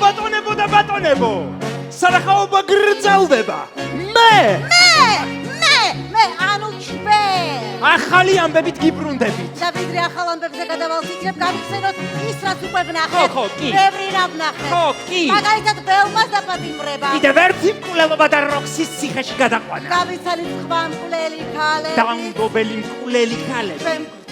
ბატონებო და ბატონებო, სანახაობა გრძელდება. მე ანუ ჩვენ ახალი ამბებით გიბრუნდებით. და ვიდრე ახალ ამბებზე გადავალსიქრებ, გავიხსენოთ ის, რაც უკვე ვნახეთ. ხო, კი. ბევრი რამ ვნახეთ. ხო, კი. მაგალითად, ბელმას დაპატიმრება. კიდევ ერთი მკვლელობა და როქსის ციხეში გადაყვანა. გავიცალით სხვა მკვლელი ქალები. დამგობელი მკვლელი ქალები. ჩვენ გვხდომთ.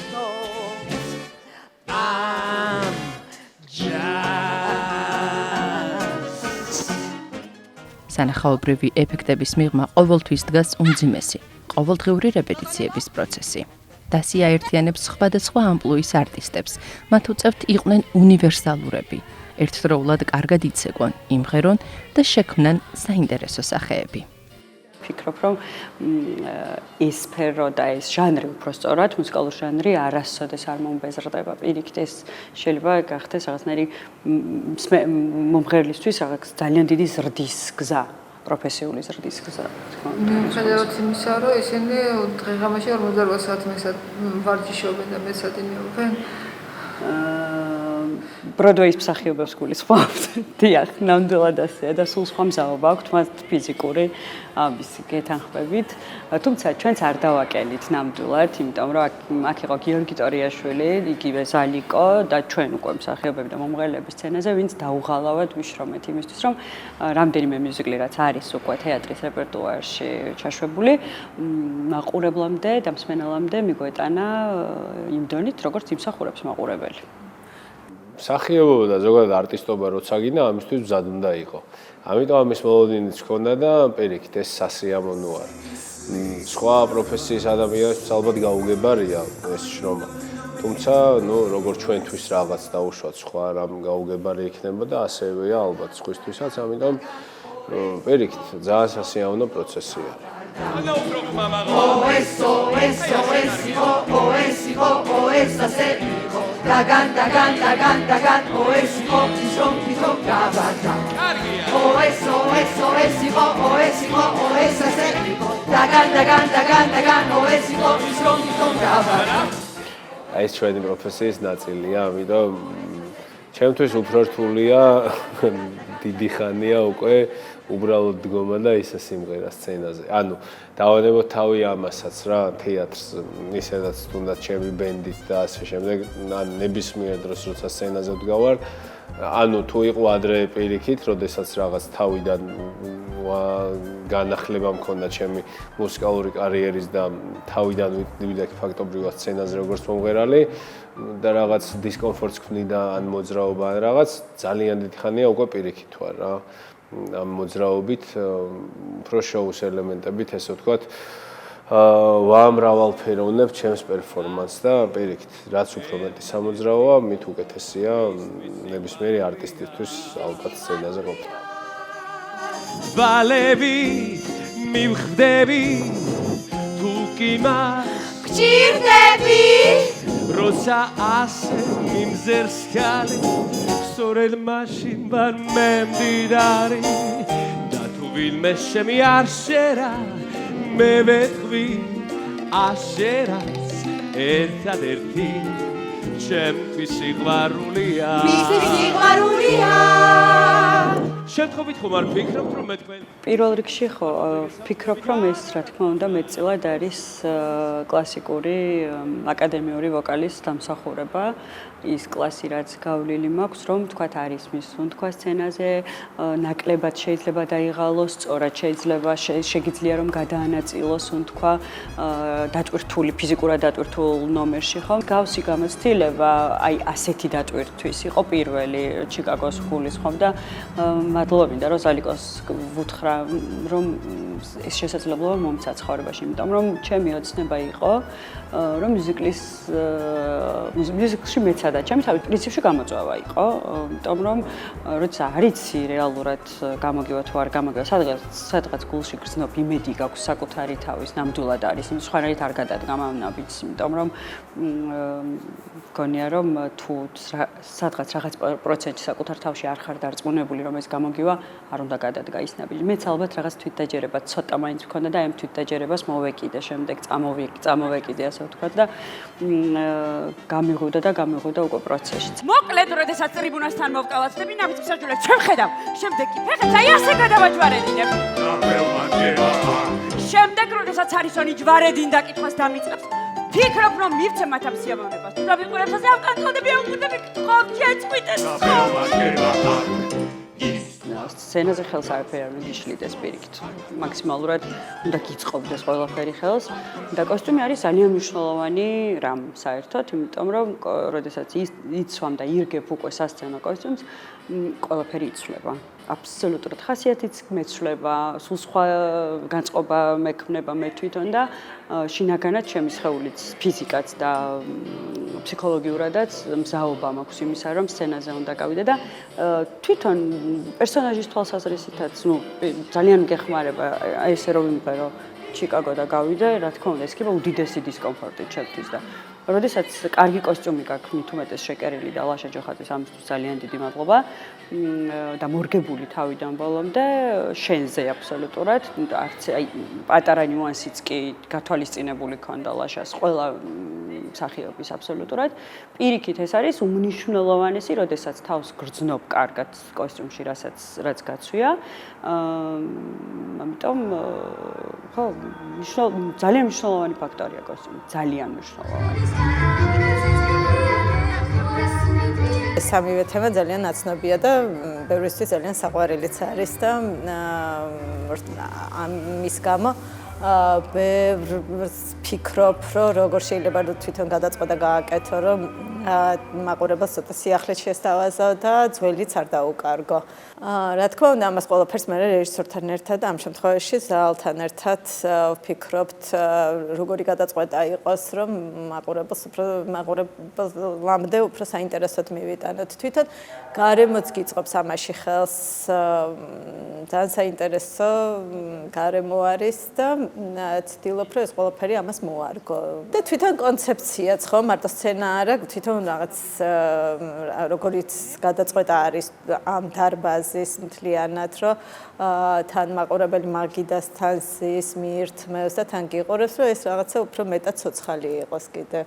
სანახაობრივი ეფექტების მიღმა ყოველთვის დგას უმძიმესი ყოველდღიური რეპეტიციების პროცესი. დასი აერთიანებს სხვადასხვა ამპლუის არტისტებს. მათ უწევთ იყვნენ უნივერსალურები. ერთდროულად კარგად იცეკვონ, იმღერონ და შექმნან საინტერესო სახეები. ვფიქრობ, რომ ეს სფერო და ეს ჟანრი უფრო სწორად, მუსიკალური ჟანრი არასოდეს არ მომბეზრდება. პირიქით ეს შეიძლება გახდეს რაღაცნაირი მომღერლისთვის რაღაც ძალიან დიდი ზრდის გზა, პროფესიული ზრდის გზა. მიუხედავად იმისა, რომ ისინი დღე-ღამეში 48 საათი ვარჯიშობენ და მეცად იმეობენ. ბროდვეის მსახიობებს გულისხმობთ. დიახ, ნამდვილად ასეა და სულ სხვა მზაობა აქვთ მათ ფიზიკური ამის გეთანხმებით. თუმცა ჩვენც არ დავაკელით ნამდვილად, იმიტომ რომ აქ იყო გიორგი ტორიაშვილი, იგივე ზალიკო და ჩვენ უკვე მსახიობები და მომღერლები სცენაზე, ვინც დაუღალავად ვიშრომეთ იმისთვის, რომ რამდენიმე მიუზიკლი რაც არის უკვე თეატრის რეპერტუარში ჩაშვებული, მაყურებლამდე და მსმენელამდე მიგვეტანა იმ დონით, როგორც იმსახურებს მაყურებელი. მსახიობობა და ზოგადად არტისტობა როცა გინდა, ამისთვის მზად უნდა იყო. ამიტომ ამის მოლოდინიც ჰქონდა და პირიქით ეს სასიამოვნო არ. სხვა პროფესიის ადამიანებს ალბათ გაუგებარია ეს შრომა. თუმცა, როგორც ჩვენთვის რაღაც დაუშვათ, სხვა რამ გაუგებარი იქნება და ასევეა ალბათ სხვისთვისაც, ამიტომ პირიქით ძალიან სასიამოვნო პროცესი არის. ეს ჩვენი პროფესიის ნაწილია, ამიტომ ჩემთვის უფრო რთულია დიდი ხანია უკვე უბრალოდ დგომა და ისე სიმღერა სცენაზე. ანუ დავანებოთ თავი ამასაც რა, თეატრს, ისედაც თუნდაც ჩემი ბენდით და ასე შემდეგ, ან ნებისმიერ დროს როცა სცენაზე ვდგავარ, ანუ თუ იყო ადრე პირიქით, როდესაც რაღაც თავიდან განახლება მქონდა ჩემი მუსიკალური კარიერის და თავიდან ვიდექ ფაქტობრივად სცენაზე როგორც მომღერალი და რაღაც დისკომფორტს ქმნიდა ან მოძრაობა ან რაღაც, ძალიან დიდი ხანია უკვე პირიქით ვარ რა. ამ მოძრაობით უფრო შოუს ელემენტებით, ესე ვთქვათ, ვამრავალფეროვნებ ჩემს პერფორმანსს და პირიქით, რაც უფრო მეტი სამოძრაოა, მით უკეთესია ნებისმიერი არტისტისთვის ალბათ სცენაზე ყოფნა. ვალები მივხვდები თუ კი გჭირდები როცა ასე მიმზერს ხალი სწორედ მაშინ ვარ მე მდიდარი და თუ ვინმე შემიარშერა მე ვეთქვი აშერას ერთადერთი ჩემთვის სიყვარულია შემთხვევით ხომ არ ფიქრობთ რომ მე თქვენ პირველ რიგში ხო ვფიქრობ რომ ეს რა თქმა უნდა მეტწილად არის კლასიკური აკადემიური ვოკალის დამსახურება ის კლასი რაც გავლილი მაქვს რომ თქვათ არის მისუნ თქვა სცენაზე ნაკლებად შეიძლება დაიღალოს სწორად შეიძლება რომ გადაანაწილოს თქვა დატვირთული ფიზიკურად დატვირთულ ნომერში ხო გავსი გამოცდილება აი ასეთი დატვირთვის იყო პირველი ჩიკაგოს ხულის ხომ და მადლობინდა რომ ზალიკოს ვუთხრა რომ ეს შესაძლებლობა მომცა ცხოვრებაში იმიტომ რომ ჩემი ოცნება იყო რომ მუსიკაში მეცადა ჩემი თავი პრინციპში გამოწვევა იყო იმიტომ რომ როცა არიცი რეალურად გამოგივა თუ არ გამოგივა სადღაც გულში გრძნობ იმედი გაქვს საკუთარი თავის ნამდვილად არის იმ სხვანაირად არ გადადგა ამნაბიც იმიტომ რომ გონია რომ თუ სადღაც რაღაც პროცენტი საკუთარ თავში არ ხარ დარწმუნებული რომ ეს გამოგივა გამოგივა, არ უნდა გადადგა ის ნაბიჯი. მეც ალბათ რაღაც თვითდაჯერება ცოტა მაინც მქონდა და ამ თვითდაჯერებას მოვეკიდე, შემდეგ წამოვეკიდე ასე ვთქვათ და გამიღვიდა უკვე პროცესში. მოკლედ, როდესაც ტრიბუნასთან მოვკავაცდები ნაბიჯის საჯულებს ჩემ ხედავ. შემდეგ კი ფეხებს აი ასე გადავაჯვარედინებ. შემდეგ, როდესაც არისონი ჯვარედინდა კითხვას დამიწყებს, ფიქრობ, რომ მივცე მათ ამ სიამოვნებას. თუ დავიყურებს ასე ავკანტონები აუგდები, ხომ შეწყვიტეს. სცენაზე ხელს არაფერი არ უნდა იშლიდეს პირიქით. მაქსიმალურად უნდა გიწყობდეს ყველაფერი ხელს და კოსტუმი არის ძალიან მნიშვნელოვანი რამ საერთოდ, იმიტომ რომ როდესაც იცვამ და ირგებ უკვე სასცენო კოსტუმს, ყველაფერი იცვლება. აბსოლუტურად ხასიათიც მეცვლება, სულ სხვა განწყობა მექმნება მე თვითონ და შინაგანად ჩემი სხეულიც, ფიზიკაც და ფსიქოლოგიურადაც მზაობა მაქვს იმისა, რომ სცენაზე უნდა გავიდე და თვითონ პერსონაჟის თვალსაზრისითაც, ძალიან მგეხმარება ესე რომ ვიმღერო ჩიკაგო და გავიდე, რა თქმა უნდა, ეს კი უდიდესი დისკომფორტი ჩემთვის და როდესაც კარგი კოსტიუმი გაქვს, მით უმეტეს შეკერილი და ლაშა ჯოხაძეს ამისთვის ძალიან დიდი მადლობა და მორგებული თავიდან ბოლომდე შენზე აბსოლუტურად, არც აი პატარა ნიუანსიც კი გათვალისწინებული ქონდა ლაშას ყველა მსახიობის აბსოლუტურად. პირიქით ეს არის უმნიშვნელოვანესი, როდესაც თავს გრძნობ კარგად კოსტიუმში, რაც გაცვია. ამიტომ ხო, ძალიან მნიშვნელოვანი ფაქტორია კოსტიუმი, ძალიან მნიშვნელოვანი. სამივე თემა ძალიან ნაცნობია და ბევრისთვის ძალიან საყვარელიც არის და ამის გამო ბევრს ფიქრობ, რომ როგორ შეიძლება თვითონ გადაწყვეტა გააკეთო, რომ მაყურებელს ცოტა სიახლეც შესთავაზო და ძველიც არ დაუკარგო. რა თქმა უნდა, ამას ყველაფერს მე რეჟისორთან ერთად, ამ შემთხვევაში ზალთან ერთად ვფიქრობთ, როგორი გადაწყვეტა იყოს, რომ მაყურებელამდე უფრო საინტერესოდ მივიტანოთ. თვითონ გარემოც გიწყობს ამაში ხელს, ძალიან საინტერესო გარემო არის და ცდილობ, რომ ეს ყველაფერი ამას მოარგო. და თვითონ კონცეფციაც ხო, მარტო სცენა არა, თვითონ რაღაც როგორიც გადაწყვეტა არის ამ დარბაზის მთლიანად, რომ თან მაყურებელი მაგიდას თან ზის, მიირთმევს და თან გიყურებს, რომ ეს რაღაცა უფრო მეტად ცოცხალი იყოს კიდე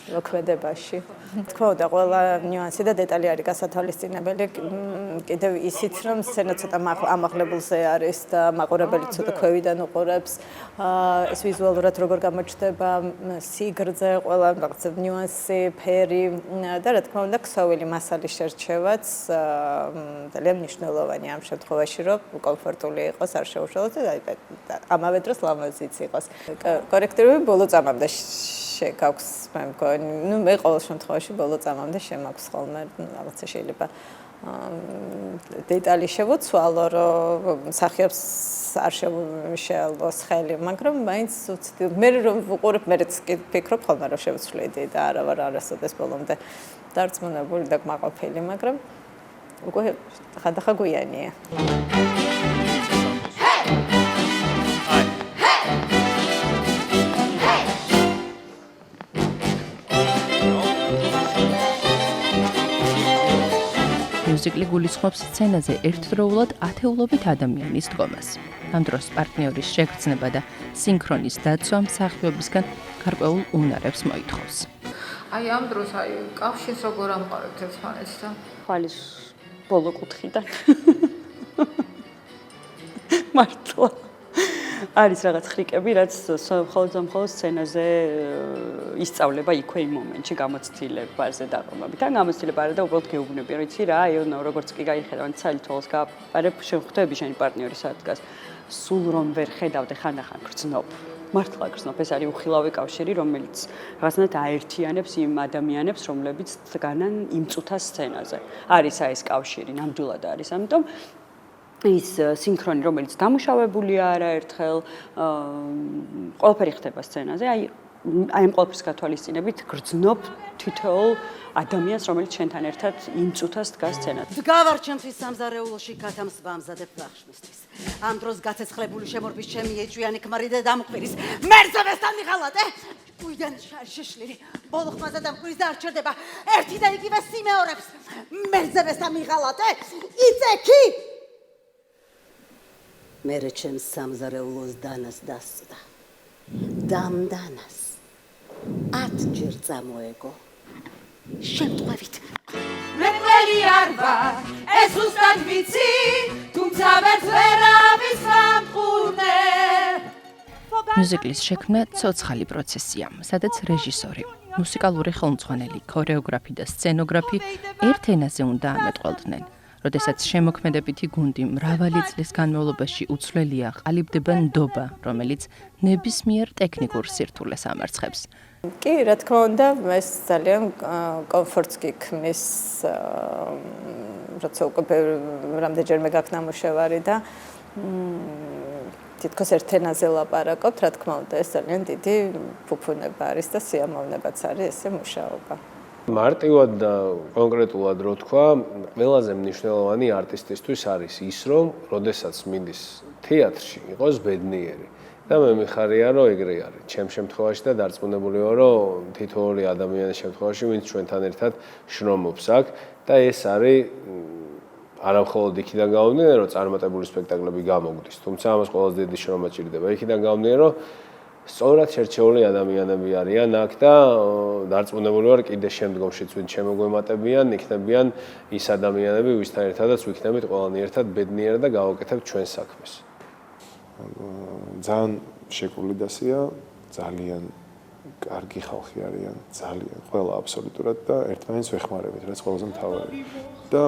მოქმედებაში. თქმა უნდა, ყველა ნიუანსი და დეტალი არის გასათვალისწინებელი. კიდევ ისიც, რომ სცენა ცოტა ამაღლებულზე არის და მაყურებელი ცოტა ქვევიდან უყურებს. ეს ვიზუალურად როგორ გამოჩნდება, სიგრძე, ყველა რაღაცა ნიუანსი, ფერი და რა თქმა უნდა, ქსოვილი მასალის შერჩევაც ძალიან მნიშვნელოვანია ამ შემთხვევაში, რომ კომფორტული იყოს, არ შეუშალოს და ამავე დროს ლამაზიც იყოს. კორექტირები ბოლო წამამდე შეგაქვს მე მგონი, მე ყოველ შემთხვევაში ბოლო წამამდე შემაქვს ხოლმე რაღაცა შეიძლება დეტალი შევოცვალო, რომ მსახიობს არ შეალბოს ხელი, მაგრამ მაინც მე რომ ვუყურებ, მეც ვფიქრობ ხოლმე რომ შევცვლიდი და არა ვარ არასოდეს ბოლომდე დარწმუნებული და კმაყოფილი, მაგრამ უკვე ხანდახა გვიანია. მუსიკლი გულისხმობს სცენაზე ერთდროულად ათეულობით ადამიანის დგომას. ამ დროს პარტნიორის შეგრძნება და სინქრონის დაცვა მსახიობისგან გარკვეულ უნარებს მოითხოვს. აი ამ დროს კავშირს როგორ ამყარებთ ერთმანეთთან? ხვალის ბოლო კუთხიდან. მართლა. არის რაღაც ხრიკები, რაც მხოლოდ სცენაზე ისწავლება იქვე იმ მომენტში გამოცდილებაზე დაყრდნობით. ან გამოცდილება არა და უბრალოდ გეუბნები, რომ იცი რა, როგორც კი გაიხედავ, ცალი თვალს გააპარებ, შევხვდები შენი პარტნიორის ადგას. სულ რომ ვერ ხედავდე ხანდახან გრძნობ. მართლა გრძნობ, ეს არის უხილავი კავშირი, რომელიც რაღაცნაირად აერთიანებს იმ ადამიანებს, რომლებიც დგანან იმ წუთას სცენაზე. არის ეს კავშირი, ნამდვილად არის. ამიტომ ის სინქრონი, რომელიც დამუშავებულია არაერთხელ, ყველაფერი ხდება სცენაზე. აი ამ ყველაფრის გათვალისწინებით გრძნობ თითოეულ ადამიანს, რომელიც შენთან ერთად იმ წუთას დგას სცენაზე. დგავარ ჩემთვის სამზარეულოში ქათამს ვამზადებ ვახშმისთვის. ამ დროს გაცეცხლებული შემორბის ჩემი ეჭვიანი ქმარი და დამკვირის მერზევესთან მიღალატე. ույდან შეშლილი ბოლო ხმაზე დამკვირის და არ ჩერდება ერთი და იგივე სიმეორებს მერზევესთან მიღალატე. იწექი მერე ჩემს სამზარეულოს დანას დასწდა. დამდანას 10 ჯერ წამოეგო. შემთხვევით მე ყველი არ ვარ, ეს უბრალოდ ვიცი, თუმცა ვერც ვერავის გამყურნე. მუსიკლის შექმნა ცოცხალი პროცესია, სადაც რეჟისორი, მუსიკალური ხელმძღვანელი, ქორეოგრაფი და სცენოგრაფი ერთ ენაზე უნდა ამეტყველდნენ. როდესაც შემოქმედებითი გუნდი მრავალი წლის განმავლობაში უცვლელია, ყალიბდება ნდობა, რომელიც ნებისმიერ ტექნიკურ სირთულეს ამარცხებს. კი, რა თქმა უნდა, ეს ძალიან კომფორტს გიქმნის, როცა უკვე რამდენჯერმე გაქვს ნამუშევარი და თითქოს ერთ ენაზე ლაპარაკობთ, რა თქმა უნდა, ეს ძალიან დიდი ფუფუნება არის და სიამოვნებაც არის ესე მუშაობა. მარტივად და კონკრეტულად რო თქვა, ყველაზე მნიშვნელოვანი არტისტისთვის არის ის, რომ როდესაც მიდის თეატრში, იყოს ბედნიერი. და მე მიხარია, რომ ეგრე არის. ჩემ შემთხვევაში და დარწმუნებული ვარ, რომ თითოეული ადამიანის შემთხვევაში, ვინც ჩვენთან ერთად შრომობს აქ და ეს არის არა მხოლოდ იქიდან გამომდინარე, რომ წარმატებული სპექტაკლები გამოგდის, თუმცა ამას ყველაზე დიდი შრომა ჭირდება. იქიდან გამომდინარე, რომ სწორად შერჩეული ადამიანები არიან აქ და დარწმუნებული ვარ, კიდე შემდგომშიც ვინც შემოგვემატებიან, იქნებიან ის ადამიანები, ვისთან ერთადაც ვიქნებით ყველანი ერთად ბედნიერი და გავაკეთებთ ჩვენ საქმეს. ძალიან შეკრული დასია, ძალიან კარგი ხალხი არიან, ძალიან ყველა აბსოლუტურად და ერთმანეთს ვეხმარებით, რაც ყველაზე მთავარი. და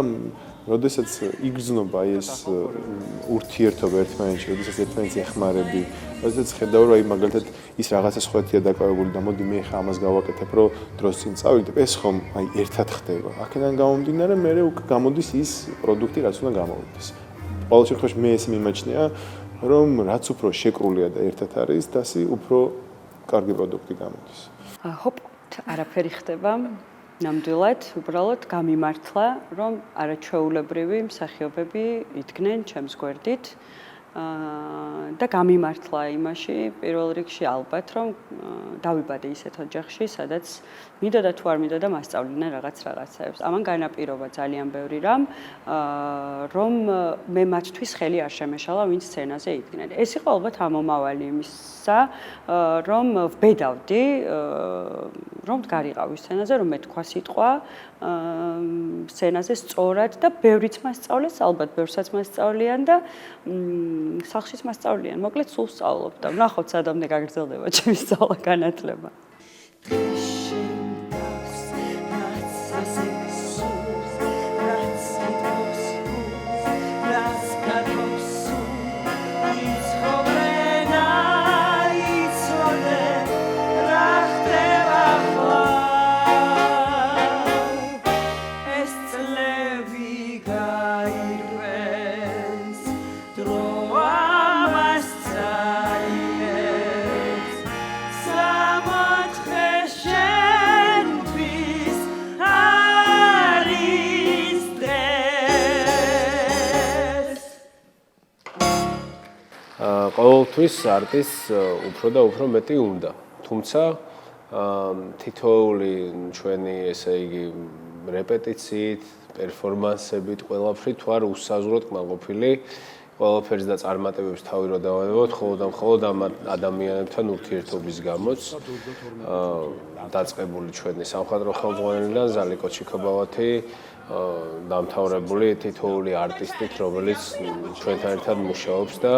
როდესაც იგრძნობა ეს ურთიერთობა ერთმანეთში, როდესაც ერთმანეთს ეხმარები, როდესაც ხედავ, რომ აი მაგალითად ის რაღაცა სხვათია დაკავებული და მოდი მე ხა ამას გავაკეთებ, რომ დროს წინ წავიდებ, ეს ხომ აი ერთად ხდება. აქედან გამომდინარე, მე უკვე გამოდის ის პროდუქტი, რაც უნდა გამოვიდეს. ყოველ შემთხვევაში მე ეს მიმაჩნია, რომ რაც უფრო შეკრულია და ერთად არის, დასი უფრო კარგი პროდუქტი გამოდის. ჰოპ, არაფერი ხდება. ნამდვილად, უბრალოდ გამიმართლა, რომ არაჩვეულებრივი მსახიობები იდგნენ ჩემს გვერდით და გამიმართლა იმაში, პირველ რიგში ალბათ, რომ დავიბადე ისეთ ოჯახში, სადაც მინდოდა თუ არ მინდოდა მასწავლიდნენ რაღაცებს. ამან განაპირობა ძალიან ბევრი რამ, რომ მე მათთვის ხელი არ შემეშალა, ვინც სცენაზე იდგნენ. ეს იყო ალბათ ამომავალი იმისა, რომ ვბედავდი, რომ დგარიყავი სცენაზე, რომ მე თქვა სიტყვა სცენაზე სწორად და ბევრიც მასწავლეს, ალბათ ბევრსაც მასწავლიან და სახლშიც მასწავლიან. მოკლედ სულ სწავლობ და ვნახოთ სადამდე გაგრძელდება ჩემი სწავლა განათლება. ყოველთვის არტისტს უფრო და უფრო მეტი უნდა. თუმცა თითოეული ჩვენი, ესე იგი, რეპეტიციით, პერფორმანსებით, ყველაფრით ვარ უსაზღვროდ კმაყოფილი. ყველაფერს და წარმატებებს თავი რო დავანებოთ, მხოლოდ ამ ადამიანებთან ურთიერთობის გამოც. დაწყებული ჩვენი სამხატვრო ხელმძღვანელიდან ზალიკო ჩიქობავათი დამთავრებული თითოეული არტისტით, რომელიც ჩვენთან ერთად მუშაობს და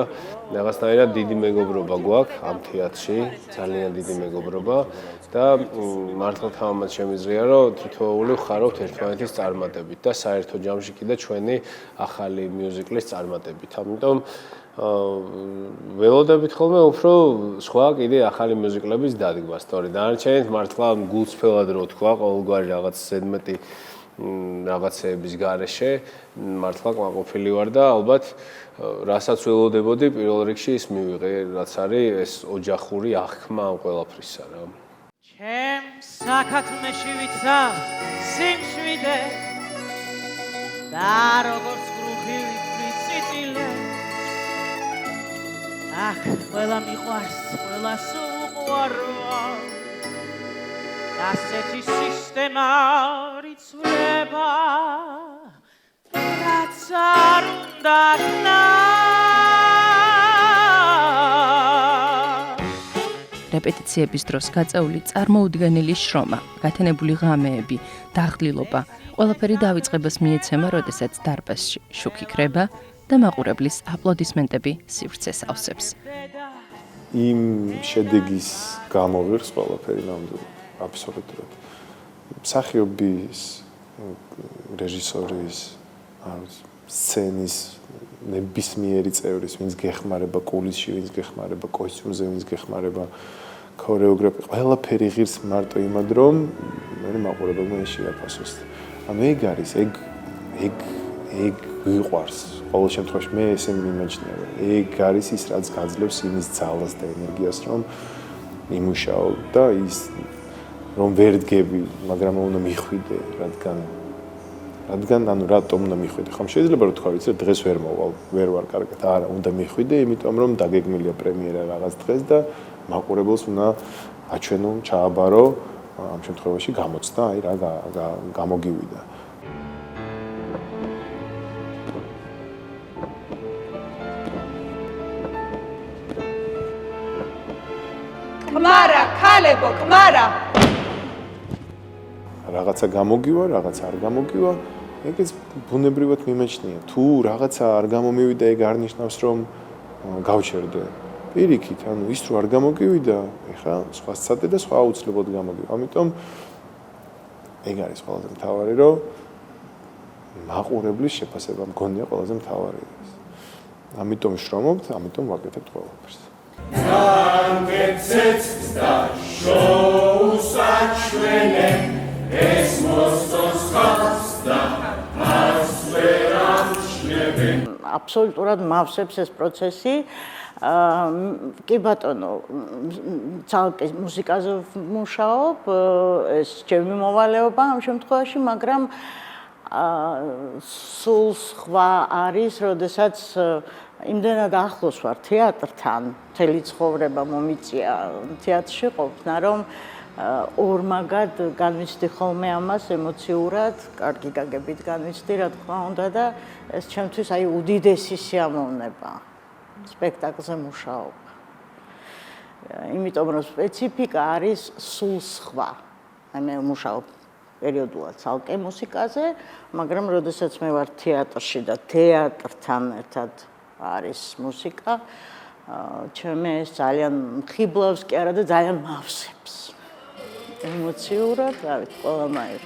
რაღაცნაირად დიდი მეგობრობა გვაქვს ამ თეატრში, ძალიან დიდი მეგობრობა და მართლა თამამად შემიძლია, რომ თითოეული ვხარავთ ერთმანეთის წარმატებით და საერთო ჯამში კიდე ჩვენი ახალი მიუზიკლის წარმატებით. ამიტომ ველოდებით ხოლმე უფრო სხვა კიდე ახალი მიუზიკლების დადგმას, თორე დანარჩენით მართლა გულწრფელად რო თქვა, ყოველგვარი რაღაც ზედმეტი რაღაცეების გარეშე მართლა კმაყოფილი ვარ და ალბათ რასაც ველოდებოდი პირველ რიგში ის მივიღე, რაც არის ეს ოჯახური აღქმა ამ ყველაფრისა რა. ჩემ საქართველოში ვიცა სიმშვიდე და როგორც გრუხი ვიციწილე აქ ყველა მიყვარს, ყველას უყვარვა ასეთი სისტემა რიცვლება რაც არ უნდა ქნა რეპეტიციების დროს გაწეული წარმოუდგენელი შრომა, გათენებული ღამეები, დაღლილობა, ყველაფერი დავიწყებას მიეცემა, როდესაც დარბაზში შუქი ქრება და მაყურებლის აპლოდისმენტები სივრცეს ავსებს. იმ შედეგის გამოვიღს ყველაფერი ნამდვილად, აბსოლუტურად. მსახიობის, რეჟისორის, სცენის ნებისმიერი წევრის, ვინც გეხმარება კულისში, ვინც გეხმარება კოსტიუმზე, ვინც გეხმარება ქორეოგრაფი, ყველაფერი ღირს მარტო იმად, რომ მე მაყურებელმა ეს შეაფასოს. ანუ ეგ არის, ეგ ვიყვარს. ყოველ შემთხვევაში მე ესე მიმაჩნია. ეგ არის ის, რაც გაძლევს იმის ძალას და ენერგიას, რომ იმუშაო და ის რომ ვერ დგები, მაგრამ უნდა მიხვიდე, რადგან ანუ რატომ უნდა მიხვიდე? ხომ შეიძლება რომ თქვა, ვიცი, დღეს ვერ მოვალ, ვერ ვარ კარგად. არა, უნდა მიხვიდე, იმიტომ რომ დაგეგმილია პრემიერა რაღაც დღეს და მაყურებელს უნდა აჩვენო, ჩააბარო, ამ შემთხვევაში გამოცდა, აი რა გამოგივიდა. კმარა, ქალებო, კმარა. რაღაცა გამოგივა, რაღაცა არ გამოგივა, ეგეც ბუნებრივად მიმეჩნია. თუ რაღაცა არ გამომივიდა, ეგ არ ნიშნავს, რომ გავჩერდე. პირიქით, ანუ ის რო არ გამოგივიდა, ეხლა სხვა სცადე და სხვა აუცილებლად გამოგივა. ამიტომ ეგ არის ყველაზე მთავარი, რომ მაყურებლის შეფასება მგონია ყველაზე მთავარი. ამიტომ შრომობთ, ამიტომ ვაკეთებთ ყველაფერს. და შოუს აჩვენებ ეს მოსწონს ხალხს და მას ვერ ამჩნევენ. აბსოლუტურად მავსებს ეს პროცესი. კი ბატონო, ცალკე მუსიკაზე ვმუშაობ, ეს ჩემი მოვალეობა ამ შემთხვევაში, მაგრამ სულ სხვა არის, როდესაც იმდენად ახლოს ვარ თეატრთან, მთელი ცხოვრება მომიწია თეატრში ყოფნა, რომ ორმაგად განვიცდი ხოლმე ამას ემოციურად, კარგი გაგებით განვიცდი, რა თქმა უნდა და ეს ჩემთვის აი უდიდესი სიამოვნება სპექტაკლზე მუშაობა. იმიტომ რომ სპეციფიკა არის სულ სხვა. აი მე მუშაობ პერიოდულად ცალკე მუსიკაზე, მაგრამ როდესაც მე ვარ თეატრში და თეატრთან ერთად არის მუსიკა, ჩემი ეს ძალიან ხიბლავს კი არა და ძალიან მავსებს. ემოციურად, რა ვიცი, ყველამაირ.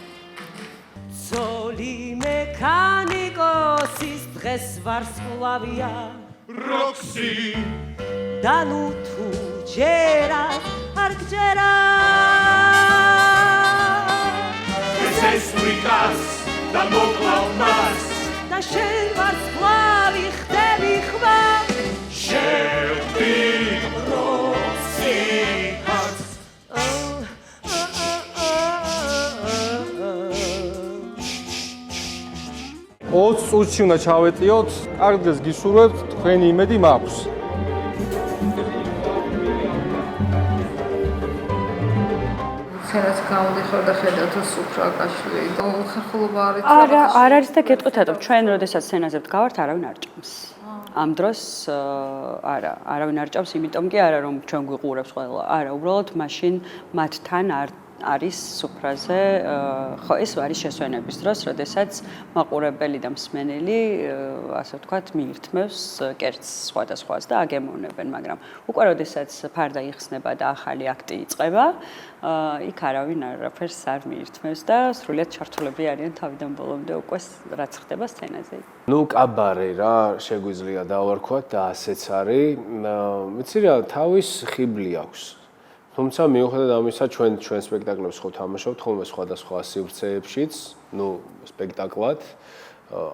ძოლი მექანიკოსის დღეს ვარსკვლავია როქსი და ნუ თუ ჯერა არ გჯერა ეს ვიკას და მოკლავ მას და შენ ვარსკვლავი ხდები ხმა შევდი როქსი ოც წუთში უნდა ჩავეტიოთ, კარგ დღეს გისურვებთ, თქვენი იმედი მაქვს. სცენას გამოდიხარ და ხედავ თუ სუფრა კაშვილი. ხალხობა არის. არ არის და გეტყვით, ჩვენ როდესაც სცენაზე ვდგავართ, არავინ არ ჭამს. ამ დროს არავინ არ ჭამს, იმიტომ კი არა რომ ჩვენ გვიყურებს ყველა. არა, უბრალოდ მაშინ მათთან არის სუფრაზე, ხო ეს არის შესვენების დროს, როდესაც მაყურებელი და მსმენელი, ასე ვთქვათ, მიირთმევს კერძს სხვადასხვას და აგემოვნებენ, მაგრამ უკვე როდესაც ფარდა იხსნება და ახალი აქტი იწყება, იქ არავინ არაფერს არ მიირთმევს და სრულიად ჩართულები არიან თავიდან ბოლომდე უკვე რაც ხდება სცენაზე. ნუ კაბარე რა შეგვიძლია დავარქვათ და ასეც არის. ვიცი რა, თავის ხიბლი აქვს. თუმცა მიუხედავად ამისა, ჩვენ სპექტაკლებს ხო თამაშობთ ხოლმე სხვადასხვა სივრცეებშიც, ნუ სპექტაკლად,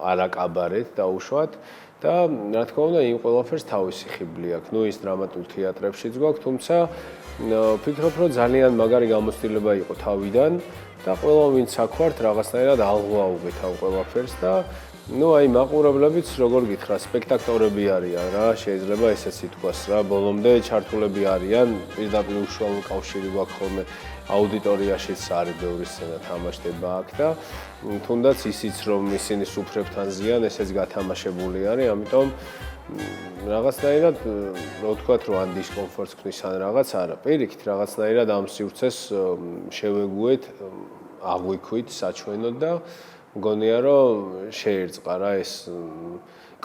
არა კაბარეთ დაუშვათ და რა თქმა უნდა, იმ ყველაფერს თავისი ხიბლი აქვს. ნუ ის დრამატულ თეატრებშიც გვაქვს, თუმცა ვფიქრობ, რომ ძალიან მაგარი გამოცდილება იყო თავიდან და ყველა ვინც აქ ვართ, რაღაცნაირად ალღვა უგეთ ამ ყველაფერს და ну აი მაყურებლებიც როგორ გითხრა, სპექტატორები არიან რა, შეიძლება ესეც ითქვას რა, ბოლომდე ჩართულები არიან, პირდაპირ უშუალო კავშირი გვაქვს ხოლმე აუდიტორიაშიც არის ბევრი სცენა თამაშდება აქ და თუნდაც ისიც რომ ისინი სუფრებთან ზიან, ესეც გათამაშებული არის, ამიტომ რაღაცნაირად რო ვთქვათ, რომ ან დისკომფორტს ქნის ან რაღაც არა, პირიქით რაღაცნაირად ამ სივრცეს შევეგუეთ, აღვიქვით საჩვენოდ და მგონია რომ შეერწყა რა ეს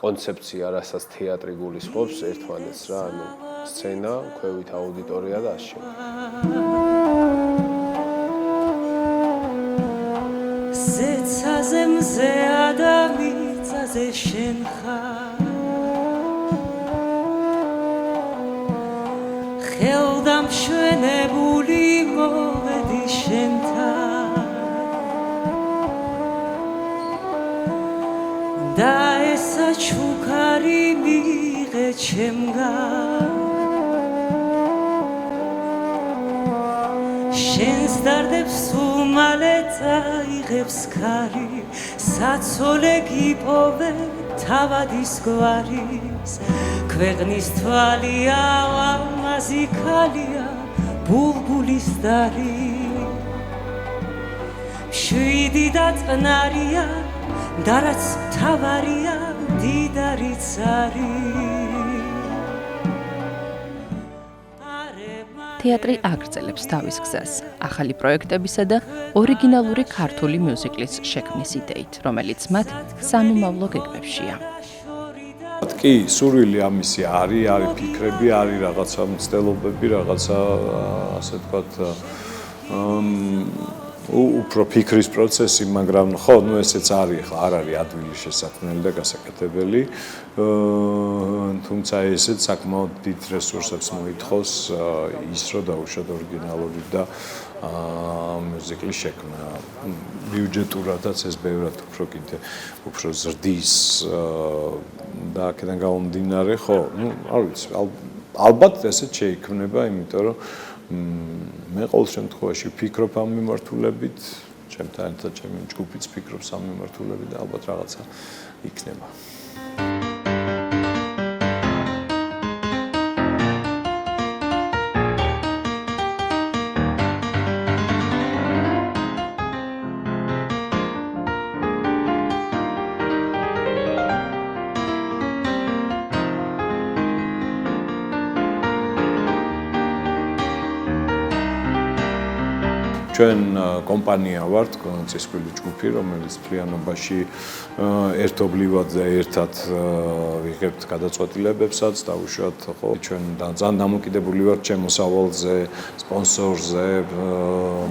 კონცეფცია, რასაც თეატრი გულისხმობს ერთმანეთს რა, ანუ სცენა, ქვევით აუდიტორია და ასე. ზეცაზე მზეა და მიწაზე შენ ხარ ხელდამშვენებული მოვედი შენთან და ესა ჩუქარი მიიღე ჩემგან შენს დარდებს უმალე წაიღებს ქარი საცოლე გიპოვე თავადის გვარის ქვეყნის თვალია ლამაზი ქალია ბულბულის დარი შვიდი და წყნარია და რაც თავარია დიდარიც არის თეატრი აგრძელებს თავის გზას, ახალი პროექტებისა და ორიგინალური ქართული მიუზიკლის შექმნის იდეით, რომელიც მათ სამომავლო გეგმებშია. კი, სურვილი ამისი არის ფიქრები, არის რაღაცა მცდელობები, რაღაცა ასე ვთქვათ, უფრო ფიქრის პროცესი, მაგრამ ხო, ნუ ესეც არის, ხა არ არის ადვილი შესაქმნელი და გასაკეთებელი. თუმცა ესეც საკმაოდ დიდ რესურსებს მოითხოვს ის, რომ დაუშვათ ორიგინალური და მიუზიკლის შექმნა. ბიუჯეტურადაც ეს ბევრად უფრო ზრდის და აქედან გამომდინარე, ხო, ნუ არ ვიცი, ალბათ ესეც შეიქმნება, იმიტომ რომ მე ყოველ შემთხვევაში ვფიქრობ ამ მიმართულებით, ჩემთან ერთად ჩემი ჯგუფიც ფიქრობს ამ მიმართულებით და ალბათ რაღაცა იქნება. ჩვენ კომპანია ვართ, კონცესკვილი ჯგუფი, რომელიც ფლიანობაში ერთობლივად და ერთად ვიღებთ გადაწყვეტილებებსაც, დაუშვათ, ხო, ჩვენ ძალიან დამოკიდებული ვართ შემოსავალზე, სპონსორზე,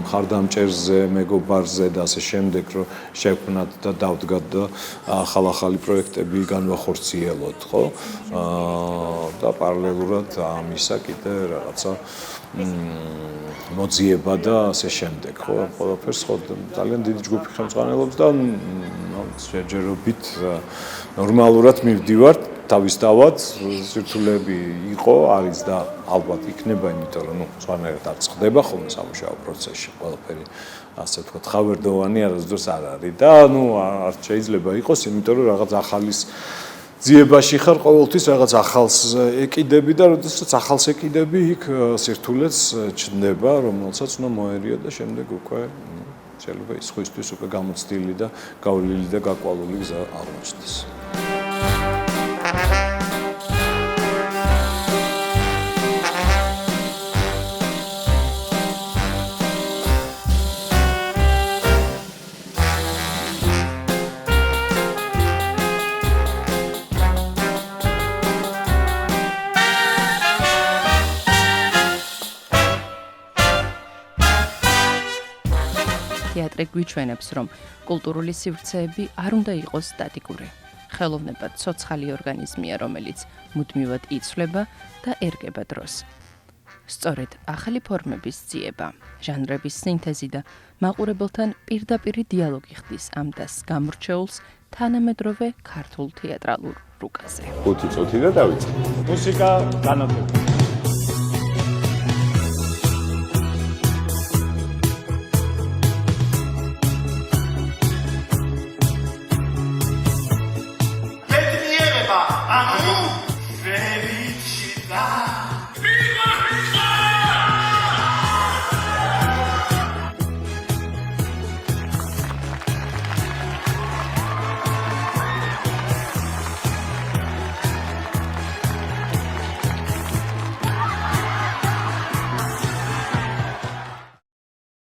მხარდამჭერზე, მეგობარზე და ასე შემდეგ, რომ შევქმნათ და დავდგათ და ახალი პროექტები განვახორციელოთ, ხო? და პარალელურად ამისა კიდე რაღაცა მოძიება და ასე შემდეგ, ხო, ყველაფერს ხო ძალიან დიდი ჯგუფი ხელმძღვანელობს და შეჯერობით ნორმალურად მივდივართ თავისთავად, სირთულეები იყო, არის და ალბათ იქნება, იმიტომ რომ ნუ სხვანაირად არ წყდება ხოლმე სამუშაო პროცესში ყველაფერი, ასე ვთქვათ, ხავერდოვანი არასდროს არ არის და ნუ არ შეიძლება იყოს, იმიტომ რომ რაღაც ახალის ძიებაში ხარ ყოველთვის რაღაც ახალს ეკიდები და როდესაც ახალს ეკიდები იქ სირთულეც ჩნდება, რომელსაც უნდა მოერია და შემდეგ უკვე შეიძლება ის ხისთვის უკვე გამოცდილი და გავლილი და გაკვალული გზა აღმოჩნდეს. თეატრი გვიჩვენებს, რომ კულტურული სივრცეები არ უნდა იყოს სტატიკური. ხელოვნება ცოცხალი ორგანიზმია, რომელიც მუდმივად იცვლება და ერგება დროს. სწორედ ახალი ფორმების ძიება, ჟანრების სინთეზი და მაყურებელთან პირდაპირი დიალოგი ხდის ამ დასს გამორჩეულს თანამედროვე ქართულ თეატრალურ რუკაზე. 5 წუთი და დავიწყე. მუსიკა განათლება